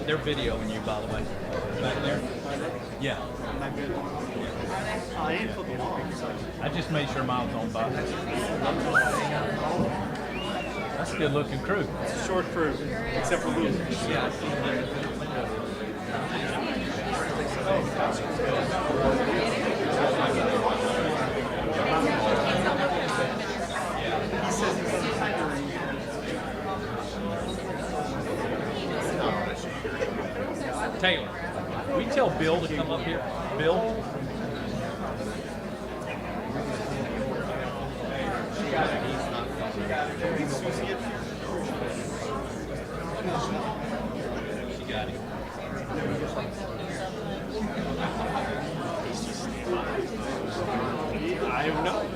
They're videoing you, by the way. Back there. Yeah. Not good. I ain't flipping off. I just made sure mine was on by. That's a good looking crew. It's a short crew, except for Luke. Yeah. He says he's Taylor, will you tell Bill to come up here? Bill? She got him. I don't know.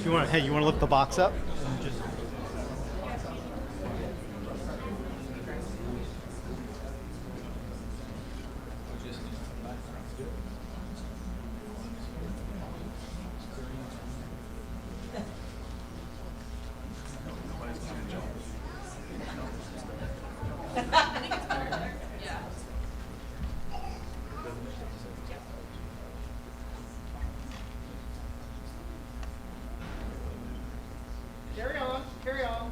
You want? Hey, you want to lift the box up? And just. Carry on, carry on.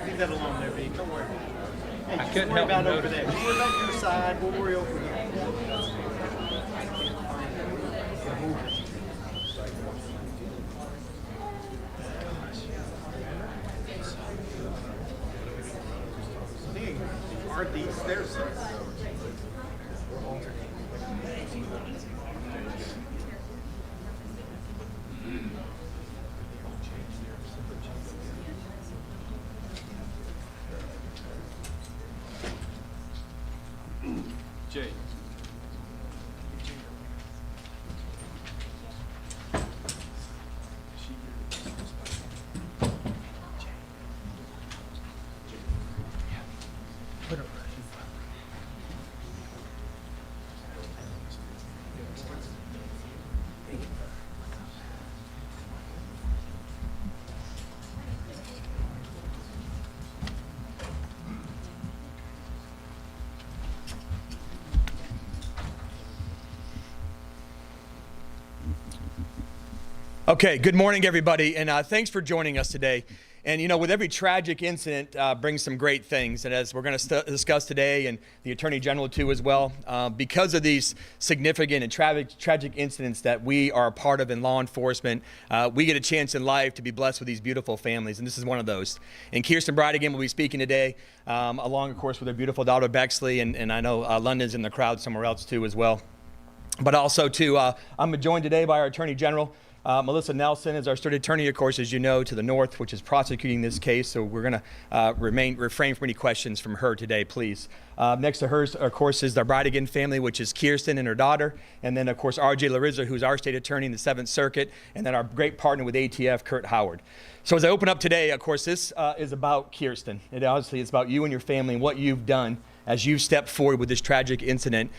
Leave that alone there, B. Don't worry. Hey, I just couldn't worry help about but over there. notice. You worry about your side. We'll worry over here. Hey, are these stairs? Jay. Okay, good morning, everybody, and thanks for joining us today. And you know, with every tragic incident brings some great things, and as we're going to discuss today, and the Attorney General too as well, because of these significant and tragic incidents that we are a part of in law enforcement, we get a chance in life to be blessed with these beautiful families, and this is one of those. And Kirsten Bridegan will be speaking today, along, of course, with her beautiful daughter Bexley, and I know London's in the crowd somewhere else too as well. But also too, I'm joined today by our Attorney General. Melissa Nelson is our state attorney, of course, as you know, to the north, which is prosecuting this case. So we're going to refrain from any questions from her today, please. Next to her, of course, is the Bridegan family, which is Kirsten and her daughter. And then, of course, R.J. Larizza, who's our state attorney in the 7th Circuit. And then our great partner with ATF, Kurt Howard. So as I open up today, of course, this is about Kirsten. It obviously is about you and your family and what you've done as you've stepped forward with this tragic incident.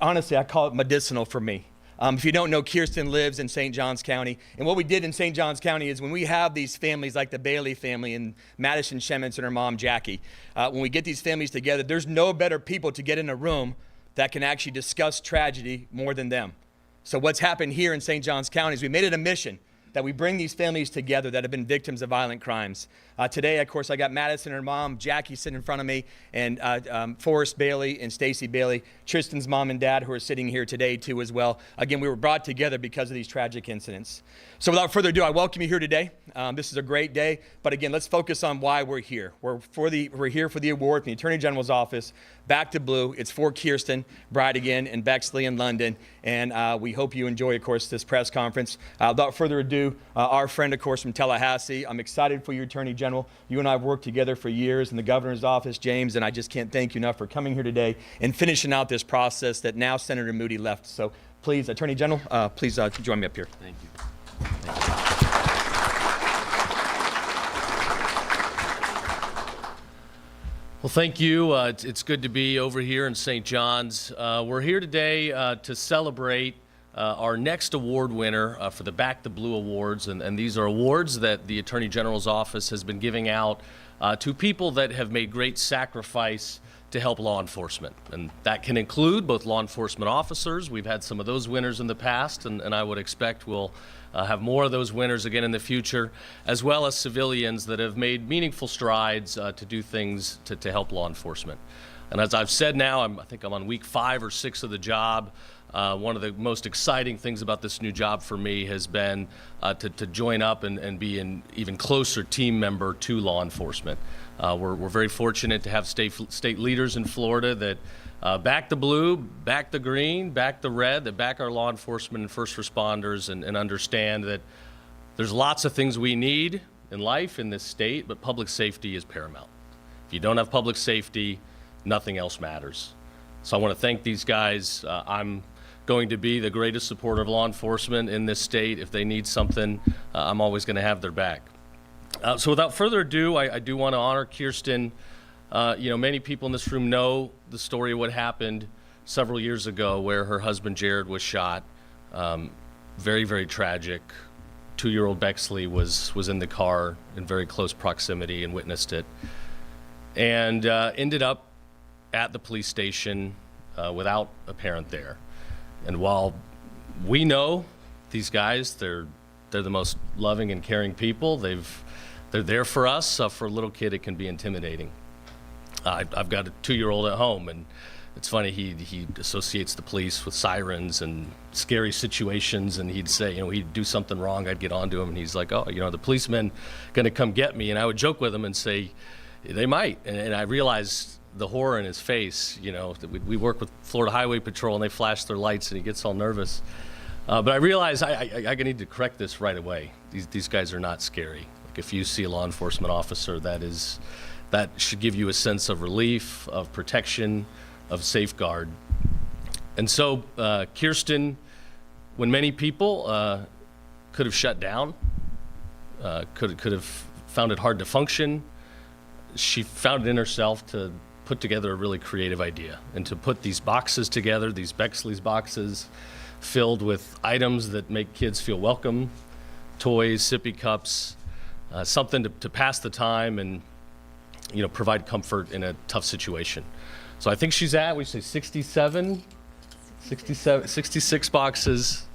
Honestly, I call it medicinal for me. If you don't know, Kirsten lives in St. Johns County. And what we did in St. Johns County is when we have these families like the Bailey family and Madison Shemitz and her mom, Jackie, when we get these families together, there's no better people to get in a room that can actually discuss tragedy more than them. So what's happened here in St. Johns County is we made it a mission that we bring these families together that have been victims of violent crimes. Today, of course, I got Madison and her mom, Jackie, sitting in front of me, and Forrest Bailey and Stacy Bailey, Tristan's mom and dad, who are sitting here today, too, as well. Again, we were brought together because of these tragic incidents. So without further ado, I welcome you here today. This is a great day, but again, let's focus on why we're here. We're here for the award from the Attorney General's office, Back to Blue. It's for Kirsten Bridegan and Bexley in London, and we hope you enjoy, of course, this press conference. Without further ado, our friend, of course, from Tallahassee, I'm excited for your Attorney General. You and I have worked together for years in the governor's office, James, and I just can't thank you enough for coming here today and finishing out this process that now Senator Moody left. So please, Attorney General, please join me up here. Thank you. Well, thank you. It's good to be over here in St. John's. We're here today to celebrate our next award winner for the Back the Blue Awards, and these are awards that the Attorney General's office has been giving out to people that have made great sacrifice to help law enforcement. And that can include both law enforcement officers. We've had some of those winners in the past, and I would expect we'll have more of those winners again in the future, as well as civilians that have made meaningful strides to do things to help law enforcement. And as I've said now, I think I'm on week 5 or 6 of the job. One of the most exciting things about this new job for me has been to join up and be an even closer team member to law enforcement. We're very fortunate to have state leaders in Florida that back the blue, back the green, back the red, that back our law enforcement and first responders and understand that there's lots of things we need in life in this state, but public safety is paramount. If you don't have public safety, nothing else matters. So I want to thank these guys. I'm going to be the greatest supporter of law enforcement in this state. If they need something, I'm always going to have their back. So without further ado, I do want to honor Kirsten. Many people in this room know the story of what happened several years ago where her husband Jared was shot. Very, very tragic. 2-year-old Bexley was in the car in very close proximity and witnessed it, and ended up at the police station without a parent there. And while we know these guys, they're the most loving and caring people. They're there for us. For a little kid, it can be intimidating. I've got a 2-year-old at home, and it's funny, he associates the police with sirens and scary situations, and he'd say, he'd do something wrong, I'd get onto him, and he's like, the policemen gonna come get me, and I would joke with him and say, they might, and I realized the horror in his face. We work with Florida Highway Patrol, and they flash their lights, and he gets all nervous. But I realized I need to correct this right away. These guys are not scary. Like, if you see a law enforcement officer, that should give you a sense of relief, of protection, of safeguard. And so Kirsten, when many people could have shut down, could have found it hard to function, she found it in herself to put together a really creative idea and to put these boxes together, these Bexley's boxes, filled with items that make kids feel welcome, toys, sippy cups, something to pass the time and provide comfort in a tough situation. So I think she's at, we say 66 boxes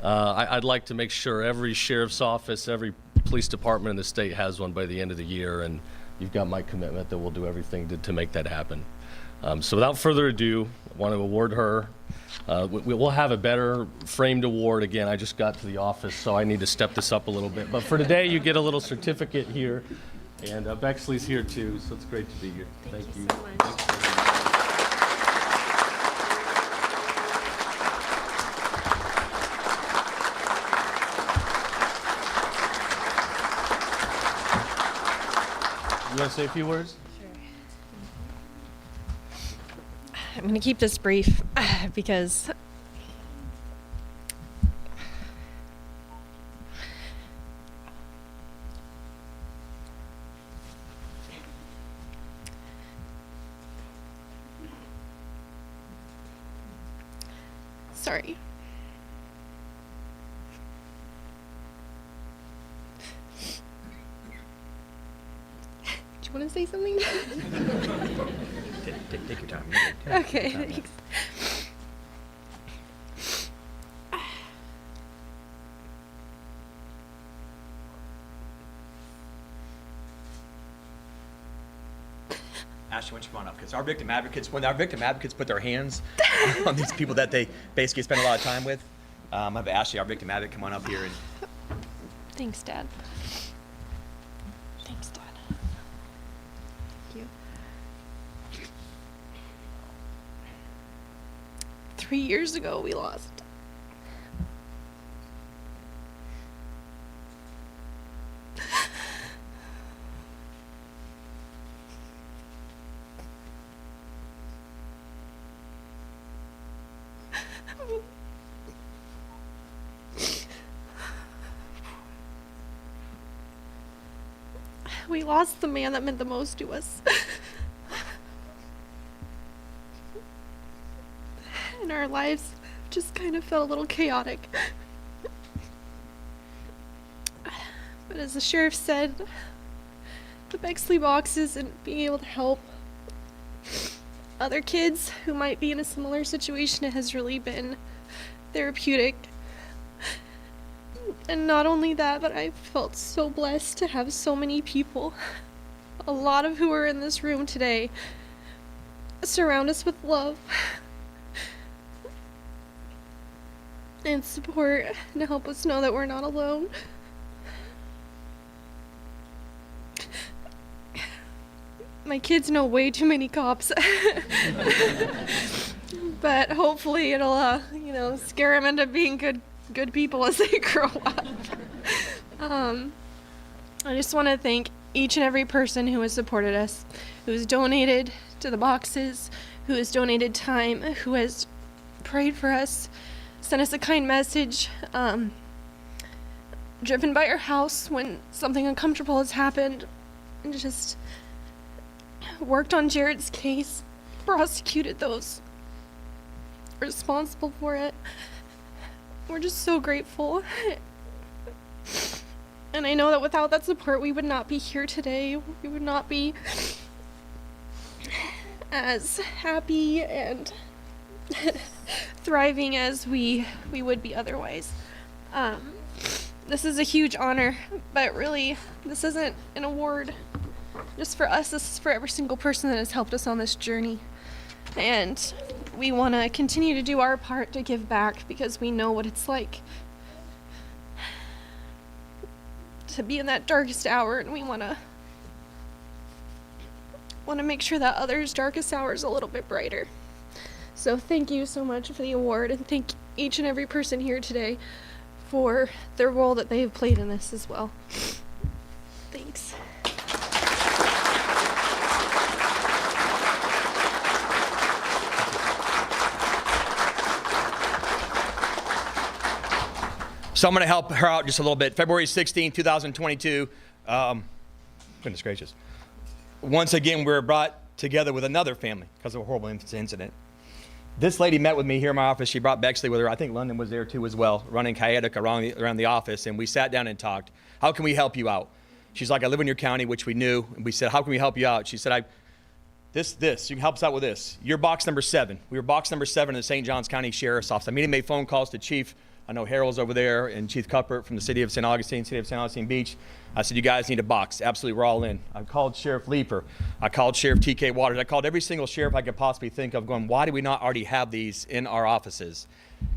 I'd like to make sure every sheriff's office, every police department in the state has one by the end of the year, and you've got my commitment that we'll do everything to make that happen. So without further ado, I want to award her. We'll have a better framed award. Again, I just got to the office, so I need to step this up a little bit. But for today, you get a little certificate here, and Bexley's here too, so it's great to be here. Thank you. So much. You want to say a few words? I'm going to keep this brief because sorry. Do you want to say something? Take your time. Okay, thanks. Ashley, why don't you come on up? Because our victim advocates, when our victim advocates put their hands on these people that they basically spend a lot of time with, I have Ashley, our victim advocate, come on up here. And Thanks, Dad. Thanks, Dad. Thank you. 3 years ago, we lost. We lost the man that meant the most to us. And our lives just kind of felt a little chaotic. But as the sheriff said, the Bexley boxes and being able to help other kids who might be in a similar situation has really been therapeutic. And not only that, but I felt so blessed to have so many people, a lot of who are in this room today, surround us with love and support and help us know that we're not alone. My kids know way too many cops. But hopefully it'll, scare them into being good people as they grow up. I just want to thank each and every person who has supported us, who has donated to the boxes, who has donated time, who has prayed for us, sent us a kind message, driven by our house when something uncomfortable has happened, and just worked on Jared's case, prosecuted those responsible for it. We're just so grateful. And I know that without that support, we would not be here today. We would not be as happy and thriving as we would be otherwise. This is a huge honor, but really, this isn't an award just for us. This is for every single person that has helped us on this journey. And we want to continue to do our part to give back because we know what it's like to be in that darkest hour, and we want to make sure that others' darkest hour is a little bit brighter. So thank you so much for the award, and thank each and every person here today for their role that they have played in this as well. Thanks. so I'm going to help her out just a little bit. February 16, 2022. Goodness gracious. Once again, we're brought together with another family because of a horrible incident. This lady met with me here in my office. She brought Bexley with her. I think London was there too as well, running chaotic around the office. And we sat down and talked. How can we help you out? She's like, I live in your county, which we knew. And we said, how can we help you out? She said, you can help us out with this. You're box number 7. We were box number 7 in the St. Johns County Sheriff's Office. I immediately made phone calls to Chief I know Harold's over there and Chief Cuthbert from the city of St. Augustine Beach. I said, you guys need a box. Absolutely, we're all in. I called Sheriff Leeper. I called Sheriff TK Waters. I called every single sheriff I could possibly think of going, why do we not already have these in our offices?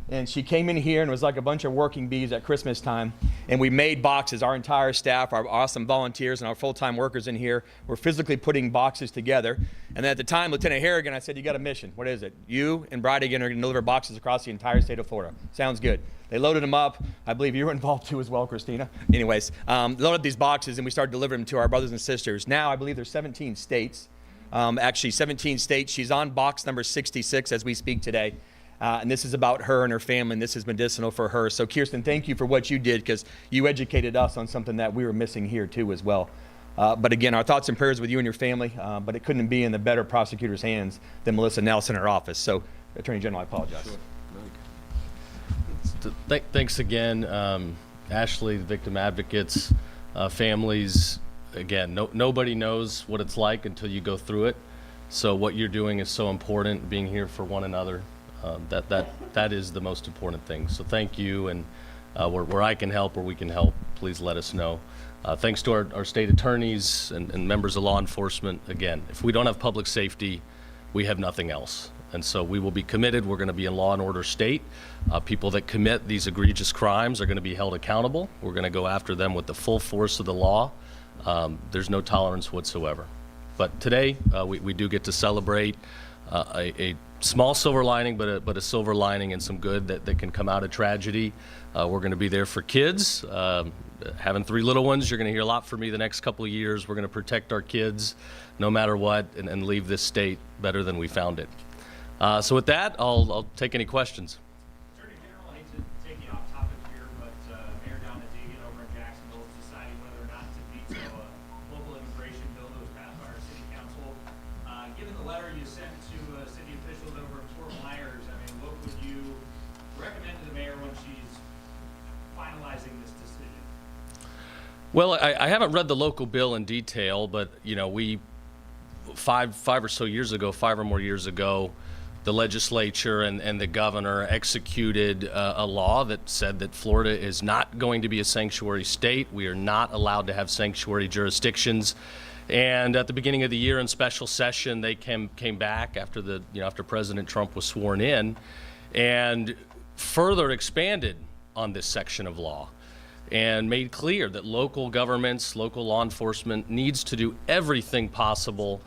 And she came in here and it was like a bunch of working bees at Christmas time. And we made boxes. Our entire staff, our awesome volunteers and our full-time workers in here were physically putting boxes together. And then at the time, Lieutenant Harrigan, I said, you got a mission. What is it? You and Bradigan are going to deliver boxes across the entire state of Florida. Sounds good. They loaded them up. I believe you were involved too as well, Christina. Anyways, loaded up these boxes and we started delivering them to our brothers and sisters. Now, I believe there's 17 states. Actually, 17 states. She's on box number 66 as we speak today. And this is about her and her family, and this is medicinal for her. So, Kirsten, thank you for what you did because you educated us on something that we were missing here, too, as well. But again, our thoughts and prayers with you and your family, but it couldn't be in the better prosecutor's hands than Melissa Nelson in her office. So, Attorney General, I apologize. Sure. Thanks again, Ashley, the victim advocates, families. Again, nobody knows what it's like until you go through it. So what you're doing is so important, being here for one another. That is the most important thing. So thank you, and where I can help or we can help, please let us know. Thanks to our state attorneys and members of law enforcement. Again, if we don't have public safety, we have nothing else. And so we will be committed. We're going to be a law and order state. People that commit these egregious crimes are going to be held accountable. We're going to go after them with the full force of the law. There's no tolerance whatsoever. But today, we do get to celebrate a small silver lining, but a silver lining and some good that can come out of tragedy. We're going to be there for kids. Having 3 little ones, you're going to hear a lot from me the next couple of years. We're going to protect our kids no matter what and leave this state better than we found it. So with that, I'll take any questions. Attorney General, I hate to take you off topic here, but Mayor Donna Deegan over in Jacksonville is deciding whether or not to veto a local immigration bill that was passed by our city council. Given the letter you sent to city officials over in Fort Myers, I mean, what would you recommend to the mayor when she's finalizing this decision? Well, I haven't read the local bill in detail, but you know, we five or so years ago, 5 or more years ago, the legislature and the governor executed a law that said that Florida is not going to be a sanctuary state. We are not allowed to have sanctuary jurisdictions. And at the beginning of the year in special session, they came back after after President Trump was sworn in, and further expanded on this section of law, and made clear that local governments, local law enforcement needs to do everything possible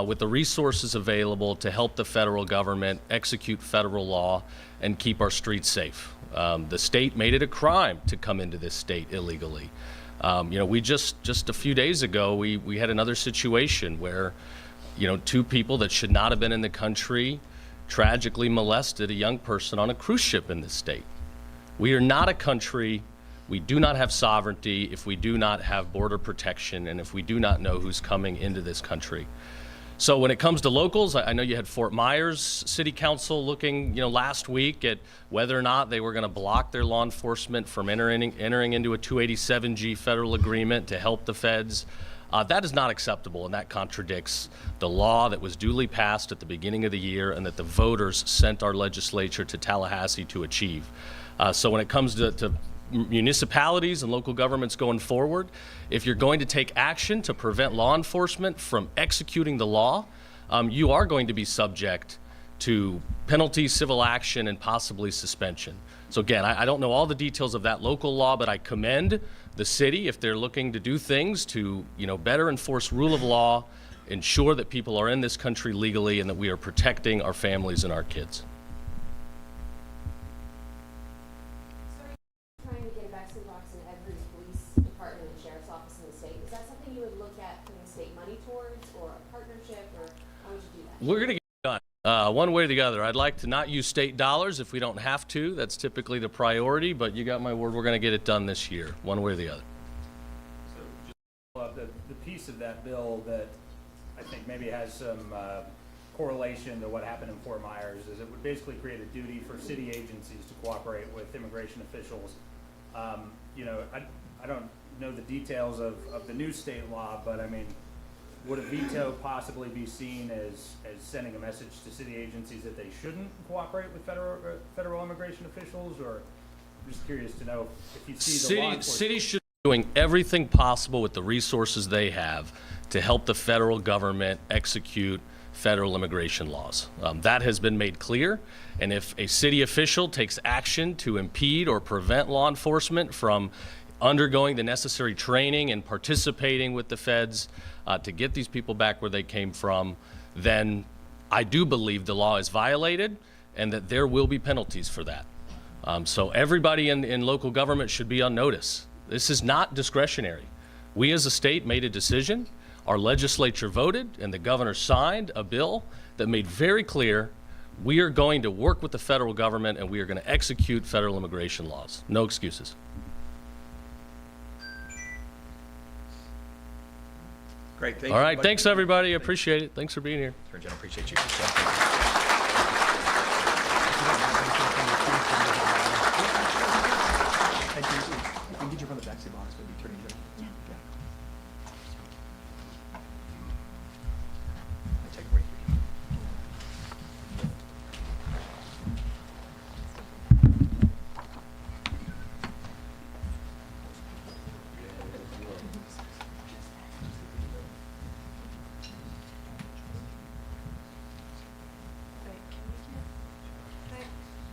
with the resources available to help the federal government execute federal law and keep our streets safe. The state made it a crime to come into this state illegally. We just a few days ago, we had another situation where, 2 people that should not have been in the country tragically molested a young person on a cruise ship in this state. We are not a country. We do not have sovereignty if we do not have border protection and if we do not know who's coming into this country. So when it comes to locals, I know you had Fort Myers City Council looking, last week at whether or not they were going to block their law enforcement from entering into a 287G federal agreement to help the feds. That is not acceptable, and that contradicts the law that was duly passed at the beginning of the year and that the voters sent our legislature to Tallahassee to achieve. So when it comes to municipalities and local governments going forward, if you're going to take action to prevent law enforcement from executing the law, you are going to be subject to penalty, civil action, and possibly suspension. So again, I don't know all the details of that local law, but I commend the city if they're looking to do things to better enforce rule of law, ensure that people are in this country legally, and that we are protecting our families and our kids. We're going to get it done one way or the other. I'd like to not use state dollars if we don't have to. That's typically the priority, but you got my word, we're going to get it done this year, one way or the other. So just the piece of that bill that I think maybe has some correlation to what happened in Fort Myers is it would basically create a duty for city agencies to cooperate with immigration officials. I don't know the details of the new state law, but I mean, would a veto possibly be seen as sending a message to city agencies that they shouldn't cooperate with federal immigration officials, or I'm just curious to know if you see the law enforcement. Cities should be doing everything possible with the resources they have to help the federal government execute federal immigration laws. That has been made clear, and if a city official takes action to impede or prevent law enforcement from undergoing the necessary training and participating with the feds to get these people back where they came from, then I do believe the law is violated and that there will be penalties for that. So everybody in local government should be on notice. This is not discretionary. We as a state made a decision, our legislature voted, and the governor signed a bill that made very clear we are going to work with the federal government and we are going to execute federal immigration laws. No excuses. Great. Thank All you, right, everybody. thanks everybody. I appreciate it. Thanks for being here. Attorney General, appreciate you. You can get you from the backseat box with the Attorney General. Yeah. Take a break.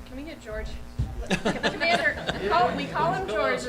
Can we get George? Commander, we call him George.